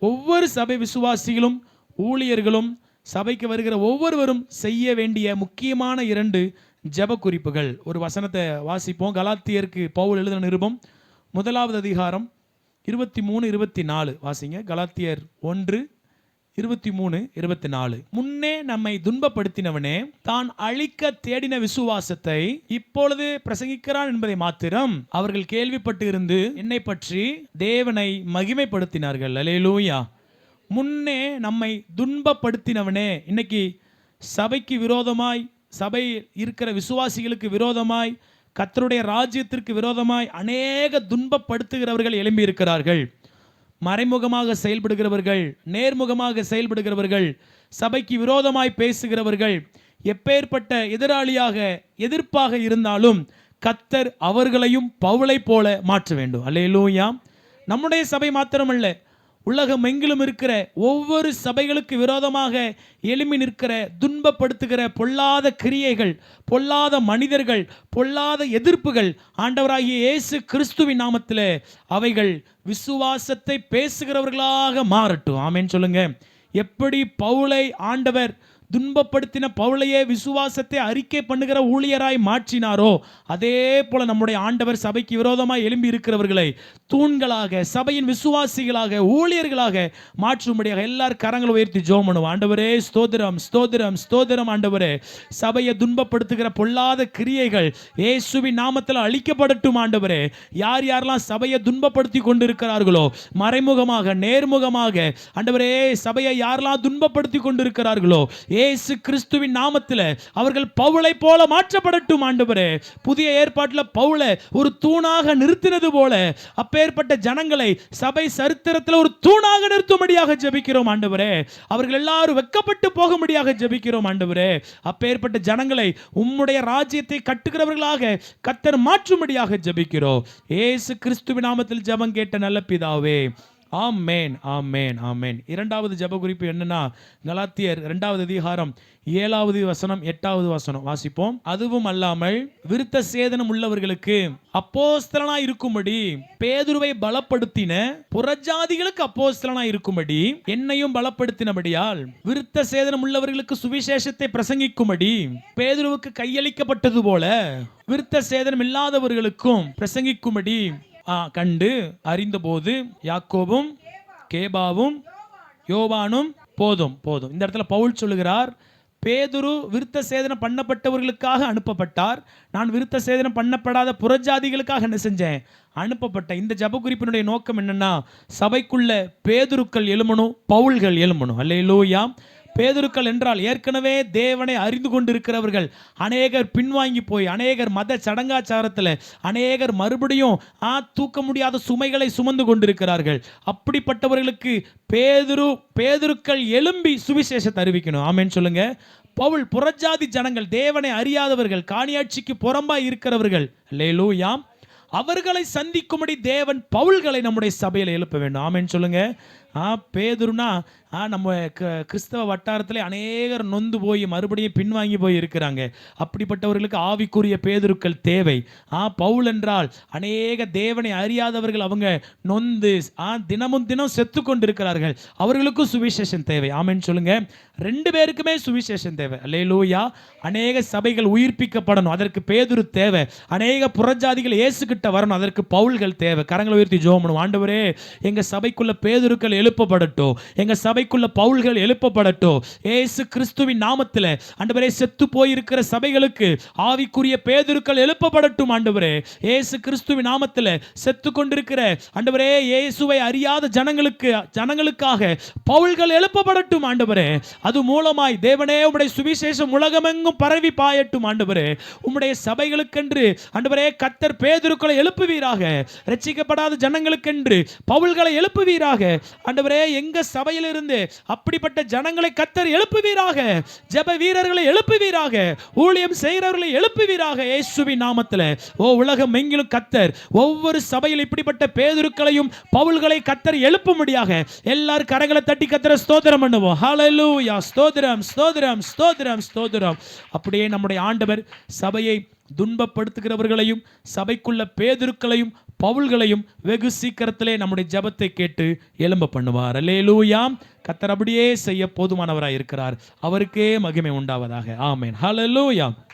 ஒவ்வொரு சபை விசுவாசிகளும் ஊழியர்களும் சபைக்கு வருகிற ஒவ்வொருவரும் செய்ய வேண்டிய முக்கியமான 2 ஜெப குறிப்புகள். ஒரு வசனத்தை வாசிப்போம். கலாத்தியருக்கு பவுல் எழுதின நிருபம் 1வது அதிகாரம் 23, 24 வாசிங்க. கலாத்தியர் 1:23, 24. முன்னே நம்மை துன்பப்படுத்தினவனே தான் அழிக்க தேடின விசுவாசத்தை இப்பொழுது பிரசங்கிக்கிறான் என்பதை மாத்திரம் அவர்கள் கேள்விப்பட்டு இருந்து என்னை பற்றி தேவனை மகிமைப்படுத்தினார்கள். அல்லேலூயா. முன்னே நம்மை துன்பப்படுத்தினவனே. இன்னைக்கு சபைக்கு விரோதமாய், சபை இருக்கிற விசுவாசிகளுக்கு விரோதமாய், கர்த்தருடைய ராஜ்யத்திற்கு விரோதமாய் அநேக துன்பப்படுத்துகிறவர்கள் எழும்பி இருக்கிறார்கள். மறைமுகமாக செயல்படுகிறவர்கள், நேர்முகமாக செயல்படுகிறவர்கள், சபைக்கு விரோதமாய் பேசுகிறவர்கள், எப்பேற்பட்ட எதிராளியாக எதிர்ப்பாக இருந்தாலும் கர்த்தர் அவர்களையும் பவுலை போல மாற்ற வேண்டும். அல்லேலூயா. நம்முடைய சபை மாத்திரமல்ல, உலகம் எங்கிலும் இருக்கிற ஒவ்வொரு சபைகளுக்கு விரோதமாக எழும்பி நிற்கிற, துன்பப்படுத்துகிற பொல்லாத கிரியைகள், பொல்லாத மனிதர்கள், பொல்லாத எதிர்ப்புகள் ஆண்டவராகிய இயேசு கிறிஸ்துவின் நாமத்தில் அவைகள் விசுவாசத்தை பேசுகிறவர்களாக மாறட்டும். ஆமென் சொல்லுங்க. எப்படி பவுலை ஆண்டவர் துன்பப்படுத்தின பவுலையே விசுவாசத்தை அறிக்கை பண்ணுகிற ஊழியராய் மாற்றினாரோ, அதே போல நம்முடைய ஆண்டவர் சபைக்கு விரோதமாய் எழும்பி இருக்கிறவர்களை தூண்களாக, சபையின் விசுவாசிகளாக, ஊழியர்களாக மாற்றும்படியாக எல்லாரும் கரங்களை உயர்த்தி ஜெபம் பண்ணுவோம். ஆண்டவரே ஸ்தோத்திரம், ஸ்தோத்திரம், ஸ்தோத்திரம். ஆண்டவரே, சபையை துன்பப்படுத்துகிற பொல்லாத கிரியைகள் இயேசுவின் நாமத்தில் அழிக்கப்படட்டும். ஆண்டவரே, யார் யாரெல்லாம் சபையை துன்பப்படுத்தி கொண்டிருக்கிறார்களோ, மறைமுகமாக நேர்முகமாக, ஆண்டவரே சபையை யாரெல்லாம் துன்பப்படுத்தி கொண்டிருக்கிறார்களோ, இயேசு கிறிஸ்துவின் நாமத்தில் அவர்கள் பவுலை போல மாற்றப்படட்டும். ஆண்டவரே, புதிய ஏற்பாட்டில் பவுலை ஒரு தூணாக நிறுத்தினது போல அப்பேற்பட்ட ஜனங்களை சபை சரித்திரத்தில் ஒரு தூணாக நிறுத்தும்படியாக ஜெபிக்கிறோம். ஆண்டவரே, அவர்கள் எல்லாரும் வெட்கப்பட்டு போகும்படியாக ஜெபிக்கிறோம். ஆண்டவரே, அப்பேற்பட்ட ஜனங்களை உம்முடைய ராஜ்யத்தை கட்டுகிறவர்களாக கர்த்தர் மாற்றும்படியாக ஜெபிக்கிறோம். இயேசு கிறிஸ்துவின் நாமத்தில் ஜெபம் கேட்ட நல்ல பிதாவே, ஆமென், ஆமென், ஆமென். 2வது ஜெப குறிப்பு என்னன்னா, கலாத்தியர் 2வது அதிகாரம் 7வது வசனம் 8வது வசனம் வாசிப்போம். அதுவும் அல்லாமல் விருத்த சேதனம் உள்ளவர்களுக்கு அப்போஸ்தலனாய் இருக்கும்படி பேதுருவை பலப்படுத்தின புறஜாதிகளுக்கு அப்போஸ்தலனாய் இருக்கும்படி என்னையும் பலப்படுத்தினபடியால் விருத்த சேதனம் உள்ளவர்களுக்கு சுவிசேஷத்தை பிரசங்கிக்கும்படி பேதுருவுக்கு கையளிக்கப்பட்டது போல விருத்த சேதனம் இல்லாதவர்களுக்கும் பிரசங்கிக்கும்படி கண்டு அறிந்தபோது யாக்கோபும் கேபாவும் யோவானும் போதும். இந்த இடத்துல பவுல் சொல்லுகிறார், பேதுரு விருத்த சேதனம் பண்ணப்பட்டவர்களுக்காக அனுப்பப்பட்டார். நான் விருத்த சேதனம் பண்ணப்படாத புறஜாதிகளுக்காக என்ன செஞ்சேன்? அனுப்பப்பட்ட. இந்த ஜெப குறிப்பினுடைய நோக்கம் என்னன்னா, சபைக்குள்ள பேதுருக்கள் எழுமணும், பவுல்கள் எழுமணும். அல்லேலூயா. பேதுருக்கள் என்றால் ஏற்கனவே தேவனை அறிந்து கொண்டிருக்கிறவர்கள். அநேகர் பின்வாங்கி போய், அநேகர் மத சடங்காச்சாரத்தில், அநேகர் மறுபடியும் தூக்க முடியாத சுமைகளை சுமந்து கொண்டிருக்கிறார்கள். அப்படிப்பட்டவர்களுக்கு பேதுருக்கள் எழும்பி சுவிசேஷத்தை அறிவிக்கணும். ஆமென் சொல்லுங்க. பவுல் புறஜாதி ஜனங்கள், தேவனை அறியாதவர்கள், காணியாட்சிக்கு புறம்பாய் இருக்கிறவர்கள், அல்லேலூயா, அவர்களை சந்திக்கும்படி தேவன் பவுல்களை நம்முடைய சபையில் எழுப்ப வேண்டும். ஆமென் சொல்லுங்க. பேதுருனா நம்ம கிறிஸ்தவ வட்டாரத்தில் அநேகர் நொந்து போய் மறுபடியும் பின்வாங்கி போய் இருக்கிறாங்க. அப்படிப்பட்டவர்களுக்கு ஆவிக்குரிய பேதுருக்கள் தேவை. பவுல் என்றால் அநேக தேவனை அறியாதவர்கள், அவங்க நொந்து தினமும் தினம் செத்து கொண்டிருக்கிறார்கள். அவர்களுக்கும் சுவிசேஷம் தேவை. ஆமென் சொல்லுங்க. 2 பேருக்குமே சுவிசேஷம் தேவை. அல்லேலூயா. அநேக சபைகள் உயிர்ப்பிக்கப்படணும், அதற்கு பேதுரு தேவை. அநேக புறஜாதிகள் இயேசு கிட்ட வரணும், அதற்கு பவுல்கள் தேவை. கரங்களை உயர்த்தி ஜெபம் பண்ணுவோம். ஆண்டவரே, எங்க சபைக்குள்ள பேதுருக்கள் எழுப்பப்படட்டும், எங்க சபைக்குள்ள பவுல்கள் எழுப்பப்படட்டும். இயேசு கிறிஸ்துவின் நாமத்தில் ஆண்டவரே, செத்து போயிருக்கிற சபைகளுக்கு ஆவிக்குரிய பேதுருக்கள் எழுப்பப்படட்டும். ஆண்டவரே, இயேசு கிறிஸ்துவின் நாமத்தில் செத்து கொண்டிருக்கிற ஆண்டவரே, இயேசுவை அறியாத ஜனங்களுக்காக பவுல்கள் எழுப்பப்படட்டும். ஆண்டவரே, அது மூலமாய் தேவனே உம்முடைய சுவிசேஷம் உலகமெங்கும் பரவி பாயட்டும். ஆண்டவரே, உம்முடைய சபைகளுக்கென்று ஆண்டவரே கர்த்தர் பேதுருக்களை எழுப்புவீராக. ரட்சிக்கப்படாத ஜனங்களுக்கென்று பவுல்களை எழுப்புவீராக. ஆண்டவரே, எங்க சபையிலிருந்து அப்படிப்பட்ட ஜனங்களை கர்த்தர் எழுப்புவீராக. ஜெப வீரர்களை எழுப்புவீராக. ஊழியம் செய்கிறவர்களை எழுப்புவீராக இயேசுவின் நாமத்தில். உலகம் எங்கிலும் கர்த்தர் ஒவ்வொரு சபையில் இப்படிப்பட்ட பேதுருக்களையும் பவுல்களை கர்த்தர் எழுப்பும்படியாக எல்லாரும் கரங்களை தட்டி கர்த்தரை ஸ்தோத்திரம் பண்ணுவோம். ஹல்லேலூயா. ஸ்தோத்திரம், ஸ்தோத்திரம், ஸ்தோத்திரம், ஸ்தோத்திரம். அப்படியே நம்முடைய ஆண்டவர் சபையை துன்பப்படுத்துகிறவர்களையும் சபைக்குள்ள பேதுருக்களையும் பவுல்களையும் வெகு சீக்கிரத்திலே நம்முடைய ஜெபத்தை கேட்டு எழும்ப பண்ணுவார். அல்லேலூயா. கர்த்தர் அப்படியே செய்ய போதுமானவராய் இருக்கிறார். அவருக்கே மகிமை உண்டாவதாக. ஆமென். ஹல்லேலூயா.